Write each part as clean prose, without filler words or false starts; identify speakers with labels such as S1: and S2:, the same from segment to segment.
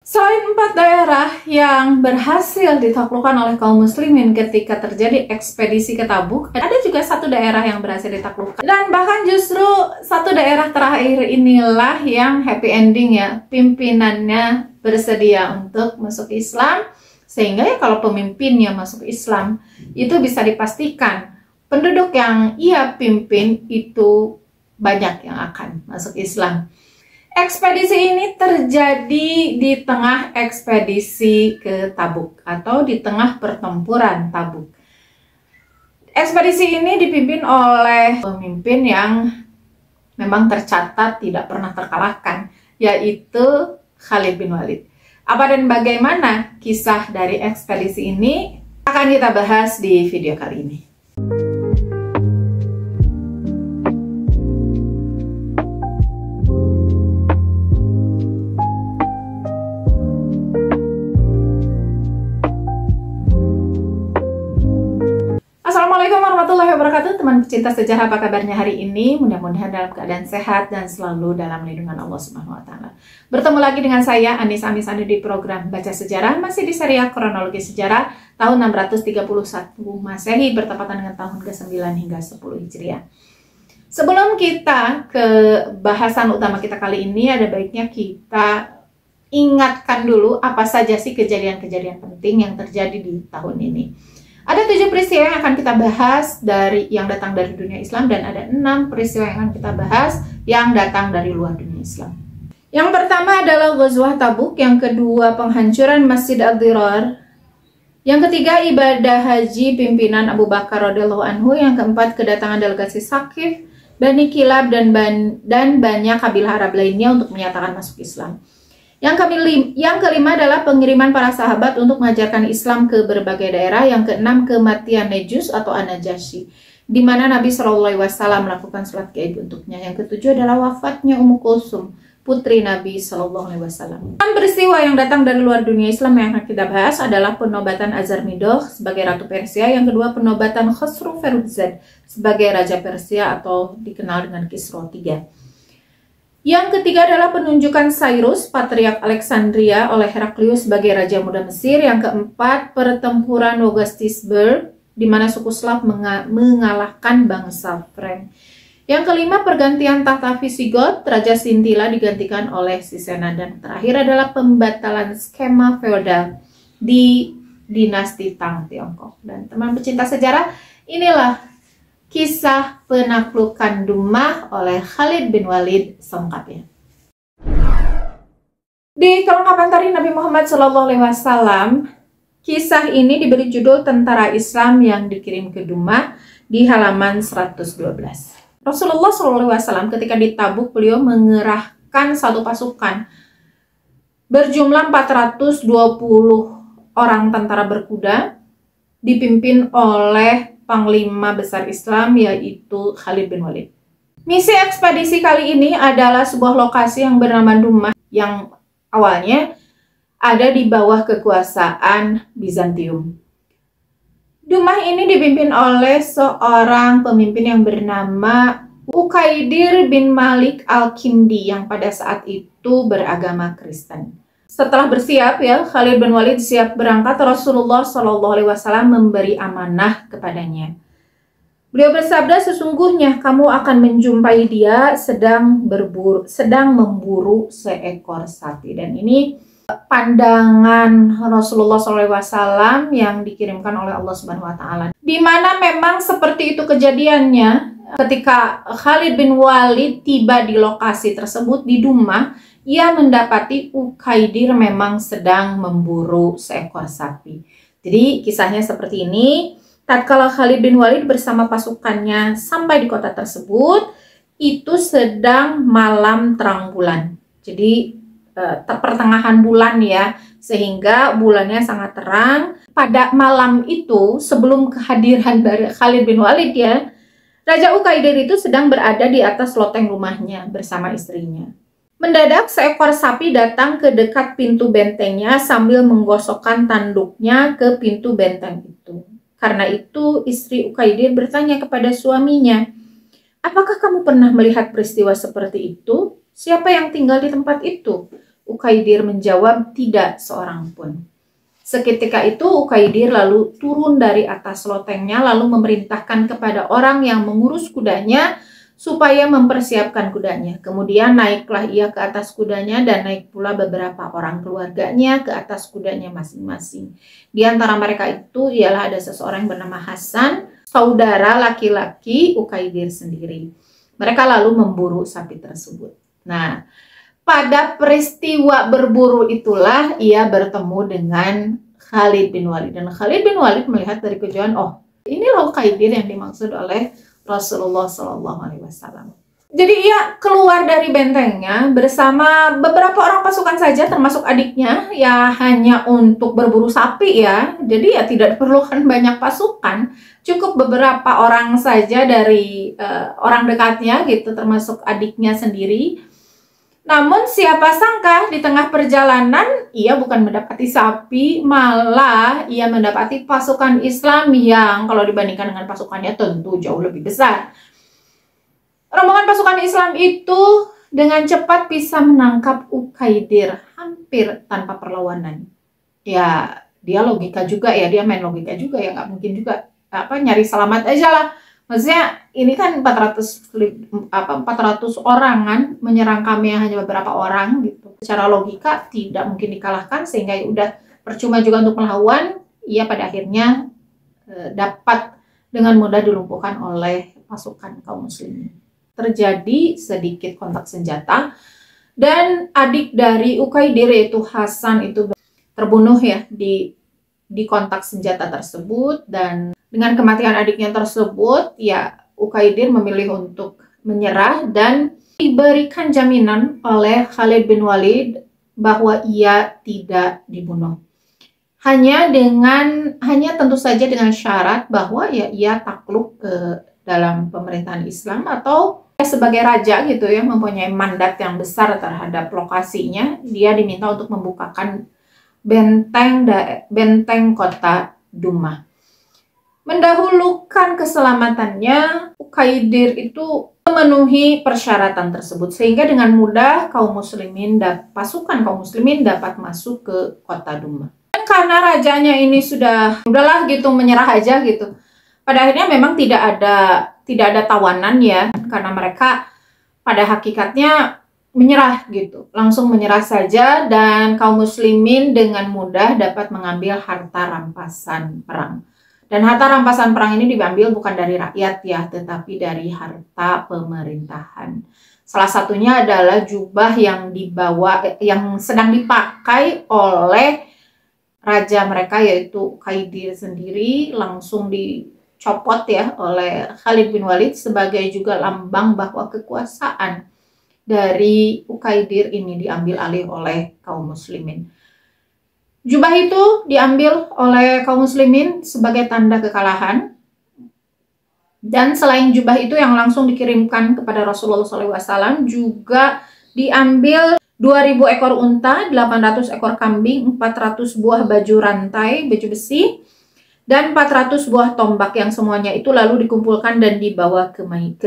S1: Selain 4 daerah yang berhasil ditaklukkan oleh kaum muslimin ketika terjadi ekspedisi ke Tabuk, ada juga 1 daerah yang berhasil ditaklukkan. Dan bahkan justru 1 daerah terakhir inilah yang happy ending ya, pimpinannya bersedia untuk masuk Islam, sehingga ya kalau pemimpinnya masuk Islam, itu bisa dipastikan penduduk yang ia pimpin itu banyak yang akan masuk Islam. Ekspedisi ini terjadi di tengah ekspedisi ke Tabuk atau di tengah pertempuran Tabuk. Ekspedisi ini dipimpin oleh pemimpin yang memang tercatat tidak pernah terkalahkan, yaitu Khalid bin Walid. Apa dan bagaimana kisah dari ekspedisi ini akan kita bahas di video kali ini. Assalamualaikum warahmatullahi wabarakatuh, teman pecinta sejarah, apa kabarnya hari ini? Mudah-mudahan dalam keadaan sehat dan selalu dalam lindungan Allah Subhanahu wa Ta'ala. Bertemu lagi dengan saya Anis Amisani di program Baca Sejarah, masih di serial kronologi sejarah tahun 631 Masehi bertepatan dengan tahun ke-9 hingga 10 Hijriah. Sebelum kita ke bahasan utama kita kali ini, ada baiknya kita ingatkan dulu apa saja sih kejadian-kejadian penting yang terjadi di tahun ini. Ada 7 peristiwa yang akan kita bahas yang datang dari dunia Islam, dan ada 6 peristiwa yang akan kita bahas yang datang dari luar dunia Islam. Yang pertama adalah Ghazwah Tabuk, yang kedua penghancuran Masjid Ad-Dirar, yang ketiga ibadah haji pimpinan Abu Bakar radhiyallahu anhu, yang keempat kedatangan delegasi Saqif, Bani Kilab dan banyak kabilah Arab lainnya untuk menyatakan masuk Islam. Yang kelima adalah pengiriman para sahabat untuk mengajarkan Islam ke berbagai daerah. Yang keenam kematian Nejus atau An-Najasyi, di mana Nabi SAW melakukan sholat gaib untuknya. Yang ketujuh adalah wafatnya Ummu Kulsum, putri Nabi SAW. Peristiwa yang datang dari luar dunia Islam yang akan kita bahas adalah penobatan Azarmidoh sebagai Ratu Persia. Yang kedua penobatan Khosrow Feruzad sebagai Raja Persia atau dikenal dengan Kisra III. Yang ketiga adalah penunjukan Cyrus, Patriark Alexandria, oleh Heraklius sebagai Raja Muda Mesir. Yang keempat, pertempuran Logastisburg, di mana suku Slav mengalahkan bangsa Frank. Yang kelima, pergantian tahta Visigoth, Raja Sintila digantikan oleh Sisena. Dan terakhir adalah pembatalan skema feodal di dinasti Tang Tiongkok. Dan teman pecinta sejarah, inilah kisah penaklukan Dumah oleh Khalid bin Walid selengkapnya. Di kelengkapan tarikh Nabi Muhammad SAW, kisah ini diberi judul Tentara Islam yang dikirim ke Dumah di halaman 112. Rasulullah SAW ketika di Tabuk, beliau mengerahkan 1 pasukan berjumlah 420 orang tentara berkuda dipimpin oleh Panglima Besar Islam, yaitu Khalid bin Walid. Misi ekspedisi kali ini adalah sebuah lokasi yang bernama Dumah, yang awalnya ada di bawah kekuasaan Bizantium. Dumah ini dipimpin oleh seorang pemimpin yang bernama Uqaidir bin Malik Al-Kindi, yang pada saat itu beragama Kristen. Setelah bersiap Khalid bin Walid siap berangkat, Rasulullah SAW memberi amanah kepadanya. Beliau bersabda, sesungguhnya kamu akan menjumpai dia sedang memburu seekor sapi. Dan ini pandangan Rasulullah SAW yang dikirimkan oleh Allah Subhanahu Wa Ta'ala. Di mana memang seperti itu kejadiannya ketika Khalid bin Walid tiba di lokasi tersebut di Dumah. Ia mendapati Uqaidir memang sedang memburu seekor sapi. Jadi kisahnya seperti ini. Tatkala Khalid bin Walid bersama pasukannya sampai di kota tersebut, itu sedang malam terang bulan. Jadi pertengahan bulan ya, sehingga bulannya sangat terang. Pada malam itu, sebelum kehadiran dari Khalid bin Walid Raja Uqaidir itu sedang berada di atas loteng rumahnya bersama istrinya. Mendadak seekor sapi datang ke dekat pintu bentengnya sambil menggosokkan tanduknya ke pintu benteng itu. Karena itu istri Uqaidir bertanya kepada suaminya, "Apakah kamu pernah melihat peristiwa seperti itu? Siapa yang tinggal di tempat itu?" Ukaidir menjawab, tidak seorang pun. Seketika itu Ukaidir lalu turun dari atas lotengnya lalu memerintahkan kepada orang yang mengurus kudanya supaya mempersiapkan kudanya. Kemudian naiklah ia ke atas kudanya dan naik pula beberapa orang keluarganya ke atas kudanya masing-masing. Di antara mereka itu ialah ada seseorang yang bernama Hasan, saudara laki-laki Ukaidir sendiri. Mereka lalu memburu sapi tersebut. Nah, pada peristiwa berburu itulah ia bertemu dengan Khalid bin Walid. Dan Khalid bin Walid melihat dari kejauhan, oh ini loh Ukaidir yang dimaksud oleh Rasulullah SAW. Jadi ia keluar dari bentengnya bersama beberapa orang pasukan saja, termasuk adiknya, ya hanya untuk berburu sapi ya. Jadi ya tidak diperlukan banyak pasukan, cukup beberapa orang saja dari orang dekatnya gitu, termasuk adiknya sendiri. Namun siapa sangka di tengah perjalanan ia bukan mendapati sapi, malah ia mendapati pasukan Islam yang kalau dibandingkan dengan pasukannya tentu jauh lebih besar. Rombongan pasukan Islam itu dengan cepat bisa menangkap Ukaidir hampir tanpa perlawanan. Ya dia logika juga ya, dia main logika juga ya, nggak mungkin juga nyari selamat aja lah. Maksudnya ini kan 400 orang kan menyerang kami yang hanya beberapa orang gitu. Secara logika tidak mungkin dikalahkan, sehingga ya udah percuma juga untuk melawan. Ia pada akhirnya dapat dengan mudah dilumpuhkan oleh pasukan kaum muslimin. Terjadi sedikit kontak senjata dan adik dari Ukaidir yaitu Hasan itu terbunuh ya di kontak senjata tersebut. Dan dengan kematian adiknya tersebut, ya Ukaidir memilih untuk menyerah dan diberikan jaminan oleh Khalid bin Walid bahwa ia tidak dibunuh. Hanya tentu saja dengan syarat bahwa ya ia takluk ke dalam pemerintahan Islam atau sebagai raja gitu ya, mempunyai mandat yang besar terhadap lokasinya. Dia diminta untuk membukakan benteng kota Dumah. Mendahulukan keselamatannya, Ukaidir itu memenuhi persyaratan tersebut sehingga dengan mudah pasukan kaum muslimin dapat masuk ke kota Dumah. Dan karena rajanya ini udahlah gitu menyerah aja gitu. Pada akhirnya memang tidak ada tawanan ya, karena mereka pada hakikatnya menyerah gitu, langsung menyerah saja, dan kaum muslimin dengan mudah dapat mengambil harta rampasan perang. Dan harta rampasan perang ini diambil bukan dari rakyat ya, tetapi dari harta pemerintahan. Salah satunya adalah jubah yang sedang dipakai oleh raja mereka yaitu Ukaidir sendiri, langsung dicopot ya oleh Khalid bin Walid sebagai juga lambang bahwa kekuasaan dari Ukaidir ini diambil alih oleh kaum muslimin. Jubah itu diambil oleh kaum muslimin sebagai tanda kekalahan. Dan selain jubah itu yang langsung dikirimkan kepada Rasulullah SAW, juga diambil 2000 ekor unta, 800 ekor kambing, 400 buah baju rantai, baju besi, dan 400 buah tombak yang semuanya itu lalu dikumpulkan dan dibawa ke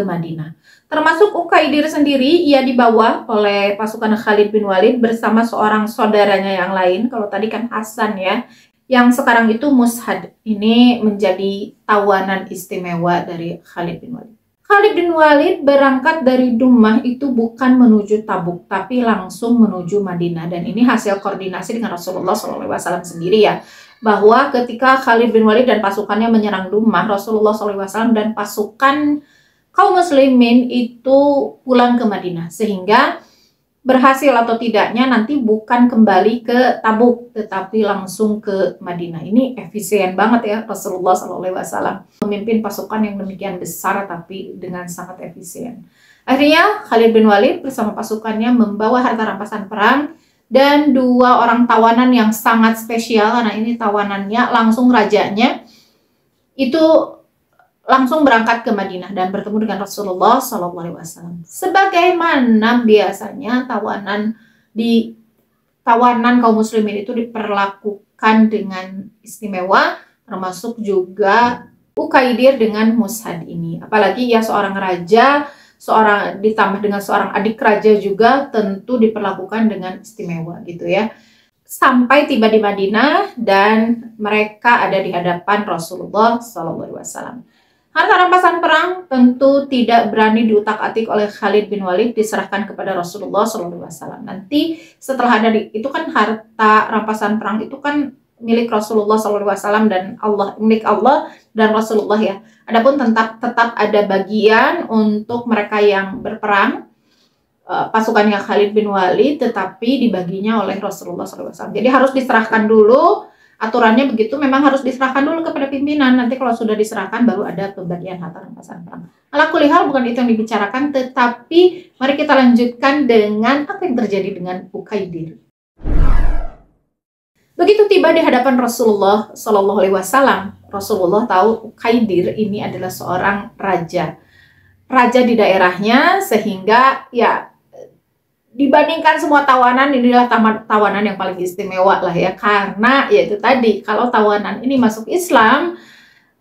S1: Madinah. Termasuk Ukaidir sendiri, ia dibawa oleh pasukan Khalid bin Walid bersama seorang saudaranya yang lain. Kalau tadi kan Hasan ya, yang sekarang itu Mushad. Ini menjadi tawanan istimewa dari Khalid bin Walid. Khalid bin Walid berangkat dari Dumah itu bukan menuju Tabuk, tapi langsung menuju Madinah. Dan ini hasil koordinasi dengan Rasulullah SAW sendiri ya. Bahwa ketika Khalid bin Walid dan pasukannya menyerang Dumah, Rasulullah SAW dan pasukan kaum muslimin itu pulang ke Madinah, sehingga berhasil atau tidaknya nanti bukan kembali ke Tabuk tetapi langsung ke Madinah. Ini efisien banget ya Rasulullah SAW memimpin pasukan yang demikian besar tapi dengan sangat efisien. Akhirnya Khalid bin Walid bersama pasukannya membawa harta rampasan perang dan 2 orang tawanan yang sangat spesial, karena ini tawanannya langsung rajanya itu langsung berangkat ke Madinah dan bertemu dengan Rasulullah SAW. Sebagaimana biasanya tawanan kaum muslimin itu diperlakukan dengan istimewa, termasuk juga Ukaidir dengan Mushad ini. Apalagi ya seorang raja seorang ditambah dengan seorang adik raja juga tentu diperlakukan dengan istimewa gitu ya. Sampai tiba di Madinah dan mereka ada di hadapan Rasulullah SAW. Harta rampasan perang tentu tidak berani diutak-atik oleh Khalid bin Walid, diserahkan kepada Rasulullah SAW. Nanti setelah ada itu kan harta rampasan perang itu kan milik Rasulullah SAW dan milik Allah dan Rasulullah ya. Adapun tetap ada bagian untuk mereka yang berperang, pasukannya Khalid bin Walid, tetapi dibaginya oleh Rasulullah SAW. Jadi harus diserahkan dulu. Aturannya begitu, memang harus diserahkan dulu kepada pimpinan. Nanti kalau sudah diserahkan baru ada pembagian harta rampasan perang. Ala kulli hal bukan itu yang dibicarakan, tetapi mari kita lanjutkan dengan apa yang terjadi dengan Ukaidir. Begitu tiba di hadapan Rasulullah Shallallahu Alaihi Wasallam, Rasulullah tahu Ukaidir ini adalah seorang raja di daerahnya, sehingga ya dibandingkan semua tawanan, inilah tawanan yang paling istimewa lah ya, karena ya itu tadi, kalau tawanan ini masuk Islam,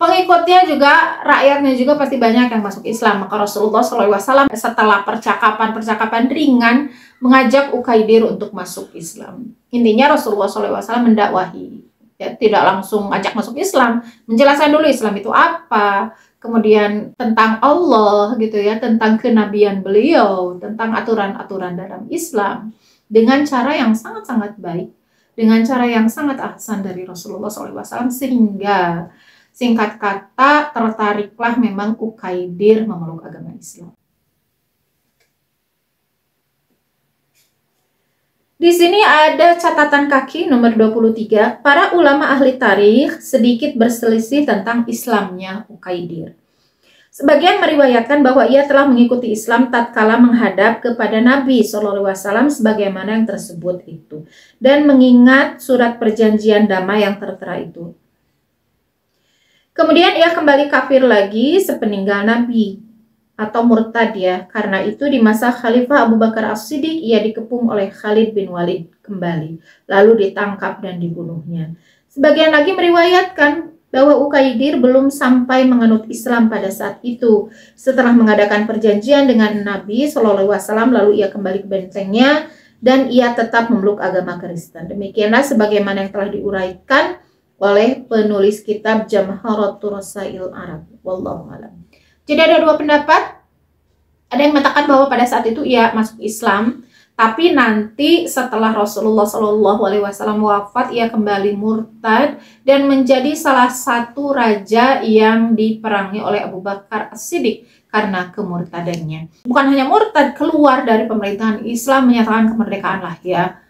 S1: pengikutnya juga, rakyatnya juga pasti banyak yang masuk Islam. Maka Rasulullah SAW setelah percakapan ringan mengajak Ukaidir untuk masuk Islam. Intinya Rasulullah SAW mendakwahi, ya, tidak langsung ajak masuk Islam, menjelaskan dulu Islam itu apa, kemudian tentang Allah gitu ya, tentang kenabian beliau, tentang aturan-aturan dalam Islam, dengan cara yang sangat-sangat baik, dengan cara yang sangat ahsan dari Rasulullah SAW, sehingga singkat kata tertariklah memang Ukaidir memeluk agama Islam. Di sini ada catatan kaki nomor 23. Para ulama ahli tarikh sedikit berselisih tentang Islamnya Ukaidir. Sebagian meriwayatkan bahwa ia telah mengikuti Islam tatkala menghadap kepada Nabi SAW sebagaimana yang tersebut itu, dan mengingat surat perjanjian damai yang tertera itu. Kemudian ia kembali kafir lagi sepeninggal Nabi, atau murtad ya. Karena itu di masa Khalifah Abu Bakar As-Siddiq ia dikepung oleh Khalid bin Walid kembali, lalu ditangkap dan dibunuhnya. Sebagian lagi meriwayatkan bahwa Ukaidir belum sampai menganut Islam pada saat itu. Setelah mengadakan perjanjian dengan Nabi SAW, lalu ia kembali ke bentengnya dan ia tetap memeluk agama Kristen. Demikianlah sebagaimana yang telah diuraikan oleh penulis kitab Jamharatur Rasail Arab. Wallahu a'lam. Jadi ada dua pendapat. Ada yang mengatakan bahwa pada saat itu ia masuk Islam, tapi nanti setelah Rasulullah SAW wafat, ia kembali murtad dan menjadi salah satu raja yang diperangi oleh Abu Bakar As-Siddiq karena kemurtadannya. Bukan hanya murtad, keluar dari pemerintahan Islam, menyatakan kemerdekaan lah ya.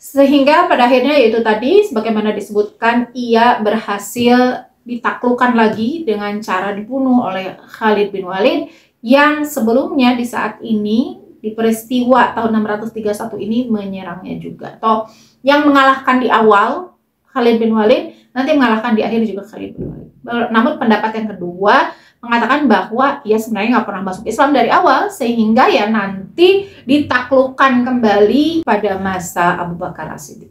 S1: Sehingga pada akhirnya yaitu tadi, sebagaimana disebutkan, ia berhasil ditaklukkan lagi dengan cara dibunuh oleh Khalid bin Walid, yang sebelumnya di saat ini di peristiwa tahun 631 ini menyerangnya juga, atau yang mengalahkan di awal Khalid bin Walid nanti mengalahkan di akhir juga Khalid bin Walid. Namun pendapat yang kedua mengatakan bahwa ia sebenarnya nggak pernah masuk Islam dari awal, sehingga ya nanti ditaklukkan kembali pada masa Abu Bakar As-Siddiq.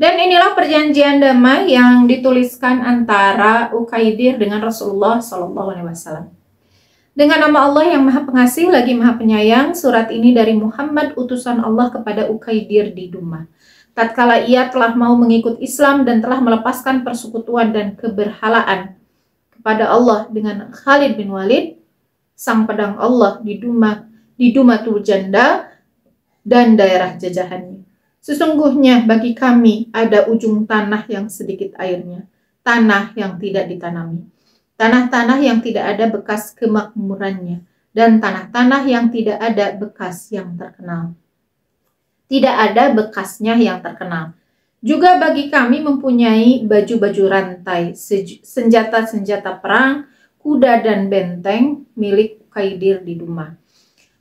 S1: Dan inilah perjanjian damai yang dituliskan antara Ukaidir dengan Rasulullah SAW. Dengan nama Allah yang Maha Pengasih lagi Maha Penyayang, surat ini dari Muhammad utusan Allah kepada Ukaidir di Dumah. Tatkala ia telah mau mengikut Islam dan telah melepaskan persekutuan dan keberhalaan kepada Allah dengan Khalid bin Walid, sang pedang Allah di Dumatul Janda dan daerah jajahannya. Sesungguhnya bagi kami ada ujung tanah yang sedikit airnya, tanah yang tidak ditanami, tanah-tanah yang tidak ada bekas kemakmurannya, dan tanah-tanah yang tidak ada bekas yang terkenal. Tidak ada bekasnya yang terkenal. Juga bagi kami mempunyai baju-baju rantai, senjata-senjata perang, kuda dan benteng milik Ukaidir di Dumah.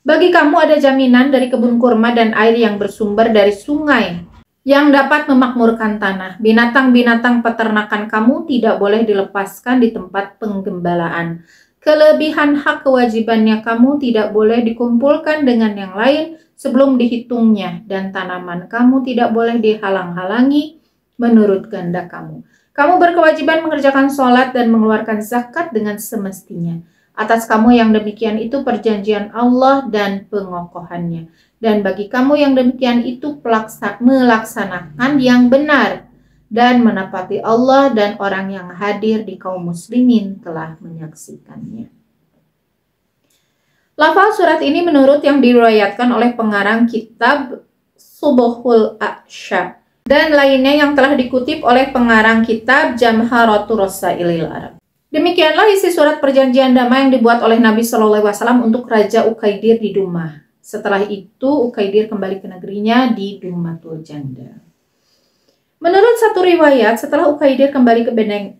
S1: Bagi kamu ada jaminan dari kebun kurma dan air yang bersumber dari sungai yang dapat memakmurkan tanah. Binatang-binatang peternakan kamu tidak boleh dilepaskan di tempat penggembalaan. Kelebihan hak kewajibannya kamu tidak boleh dikumpulkan dengan yang lain sebelum dihitungnya, dan tanaman kamu tidak boleh dihalang-halangi menurut kehendak kamu. Kamu berkewajiban mengerjakan sholat dan mengeluarkan zakat dengan semestinya. Atas kamu yang demikian itu perjanjian Allah dan pengokohannya. Dan bagi kamu yang demikian itu melaksanakan yang benar dan menepati Allah dan orang yang hadir di kaum muslimin telah menyaksikannya. Lafaz surat ini menurut yang diriwayatkan oleh pengarang kitab Subuhul A'sya dan lainnya yang telah dikutip oleh pengarang kitab Jamharatur Rasailil Arab. Demikianlah isi surat perjanjian damai yang dibuat oleh Nabi Shallallahu Alaihi Wasallam untuk Raja Ukaidir di Dumah. Setelah itu Ukaidir kembali ke negerinya di Dumatul Janda. Menurut satu riwayat, setelah Ukaidir kembali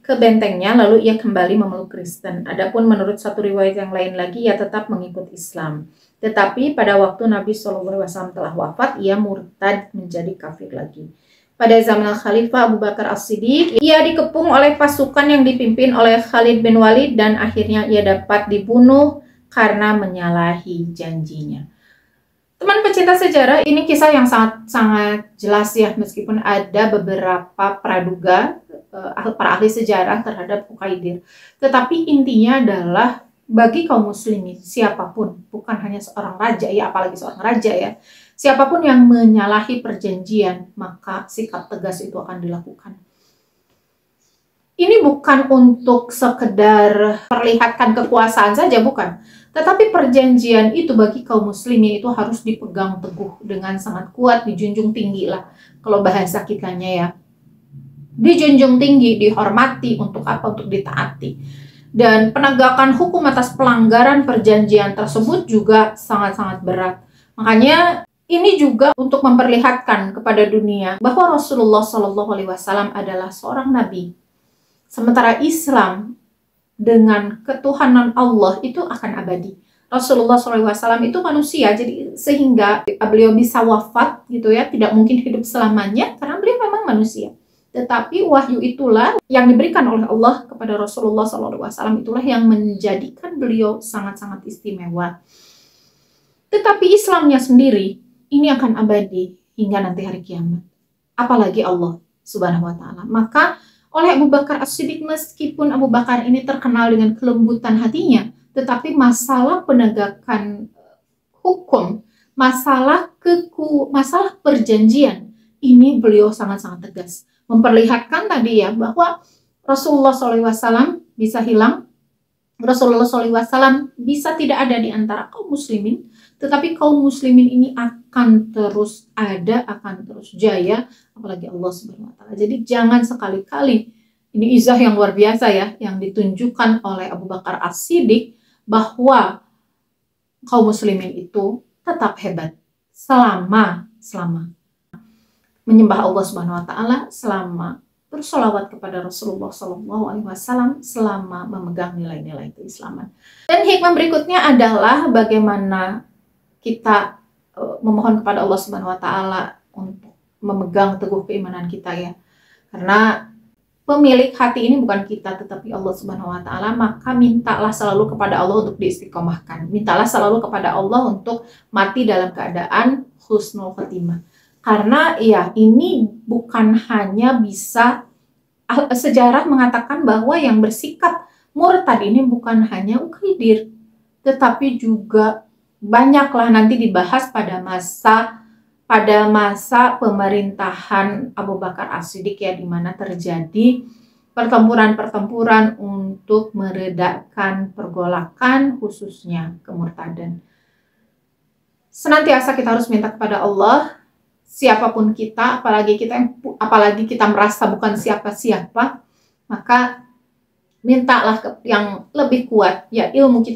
S1: ke bentengnya, lalu ia kembali memeluk Kristen. Adapun menurut satu riwayat yang lain lagi, ia tetap mengikut Islam. Tetapi pada waktu Nabi SAW telah wafat, ia murtad menjadi kafir lagi. Pada zaman Khalifah Abu Bakar As-Siddiq, ia dikepung oleh pasukan yang dipimpin oleh Khalid bin Walid dan akhirnya ia dapat dibunuh karena menyalahi janjinya. Teman pecinta sejarah, ini kisah yang sangat jelas ya, meskipun ada beberapa praduga para ahli sejarah terhadap Ukaidir. Tetapi intinya adalah bagi kaum muslimin, siapapun, bukan hanya seorang raja ya, apalagi seorang raja ya, siapapun yang menyalahi perjanjian, maka sikap tegas itu akan dilakukan. Ini bukan untuk sekedar perlihatkan kekuasaan saja, bukan. Tetapi perjanjian itu bagi kaum muslimin itu harus dipegang teguh dengan sangat kuat, dijunjung tinggi lah. Kalau bahasa kitanya ya. Dijunjung tinggi, dihormati, untuk apa? Untuk ditaati. Dan penegakan hukum atas pelanggaran perjanjian tersebut juga sangat-sangat berat. Makanya ini juga untuk memperlihatkan kepada dunia bahwa Rasulullah SAW adalah seorang nabi. Sementara Islam dengan ketuhanan Allah itu akan abadi. Rasulullah SAW itu manusia, jadi sehingga beliau bisa wafat gitu ya, tidak mungkin hidup selamanya karena beliau memang manusia. Tetapi wahyu itulah yang diberikan oleh Allah kepada Rasulullah SAW, itulah yang menjadikan beliau sangat-sangat istimewa. Tetapi Islamnya sendiri ini akan abadi hingga nanti hari kiamat. Apalagi Allah Subhanahu wa Ta'ala. Maka oleh Abu Bakar As-Siddiq, meskipun Abu Bakar ini terkenal dengan kelembutan hatinya, tetapi masalah penegakan hukum, masalah perjanjian, ini beliau sangat-sangat tegas. Memperlihatkan tadi ya, bahwa Rasulullah SAW bisa hilang, Rasulullah SAW bisa tidak ada di antara kaum muslimin, tetapi kaum muslimin ini akan terus ada, akan terus jaya, apalagi Allah Subhanahu wa Ta'ala. Jadi jangan sekali-kali, ini izah yang luar biasa ya, yang ditunjukkan oleh Abu Bakar As-Siddiq, bahwa kaum muslimin itu tetap hebat selama menyembah Allah Subhanahu wa Ta'ala, selama bersolawat kepada Rasulullah SAW, selama memegang nilai-nilai keislaman. Dan hikmah berikutnya adalah bagaimana kita memohon kepada Allah Subhanahu wa Ta'ala untuk memegang teguh keimanan kita ya. Karena pemilik hati ini bukan kita tetapi Allah Subhanahu wa Ta'ala, maka mintalah selalu kepada Allah untuk diistiqomahkan. Mintalah selalu kepada Allah untuk mati dalam keadaan husnul khotimah. Karena ya ini bukan hanya bisa, sejarah mengatakan bahwa yang bersikap murtad ini bukan hanya Ukaidir, tetapi juga banyaklah nanti dibahas pada masa pemerintahan Abu Bakar As-Siddiq ya, di mana terjadi pertempuran-pertempuran untuk meredakan pergolakan, khususnya kemurtadan. Senantiasa kita harus minta kepada Allah, siapapun kita, apalagi kita merasa bukan siapa-siapa, maka mintalah yang lebih kuat ya, ilmu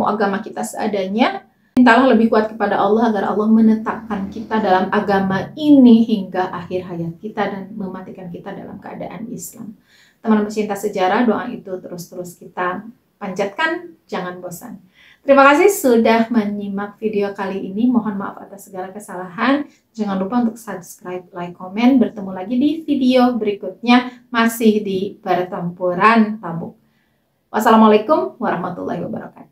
S1: agama kita seadanya. Mintalah lebih kuat kepada Allah agar Allah menetapkan kita dalam agama ini hingga akhir hayat kita dan mematikan kita dalam keadaan Islam. Teman-teman pecinta sejarah, doa itu terus-terus kita panjatkan, jangan bosan. Terima kasih sudah menyimak video kali ini. Mohon maaf atas segala kesalahan. Jangan lupa untuk subscribe, like, komen. Bertemu lagi di video berikutnya, masih di pertempuran Tabuk. Wassalamualaikum warahmatullahi wabarakatuh.